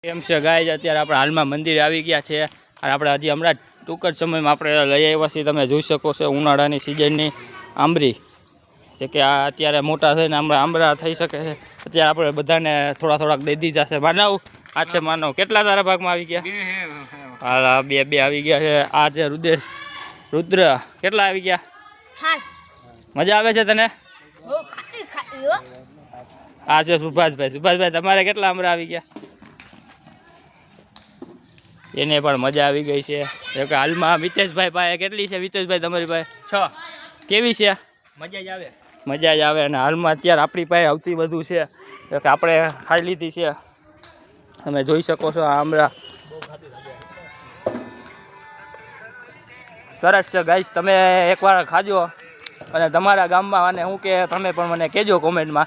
એમ છે ગાય અત્યારે આપણે હાલમાં મંદિરે આવી ગયા છે અને આપણે હજી હમણાં ટૂંક જ સમયમાં આપણે લઈ આવ્યા છીએ. તમે જોઈ શકો છો ઉનાળાની સિઝનની આંબરી જે કે આ અત્યારે મોટા થઈને આંબળા થઈ શકે છે. અત્યારે આપણે બધાને થોડાક દઈ દીધા છે. માનવ આ છે માનવ. કેટલા તારા ભાગમાં આવી ગયા? હા, બે આવી ગયા છે. આ છે રુદ્ર. કેટલા આવી ગયા? મજા આવે છે તને? આ છે સુભાષભાઈ. તમારે કેટલા આંબળા આવી ગયા? એને પણ મજા આવી ગઈ છે. કે હાલમાં મિતેશભાઈ પાસે કેટલી છે? મિતેશભાઈ તમારી પાસે 6. કેવી છે? મજા જ આવે. અને હાલમાં અત્યારે આપણી પાસે આવતી બધું છે કે આપણે ખાઈ લીધી છે. તમે જોઈ શકો છો આમળા સરસ છે ગાઈસ. તમે એકવાર ખાજો અને તમારા ગામમાં અને હું કે તમે પણ મને કહેજો કોમેન્ટમાં.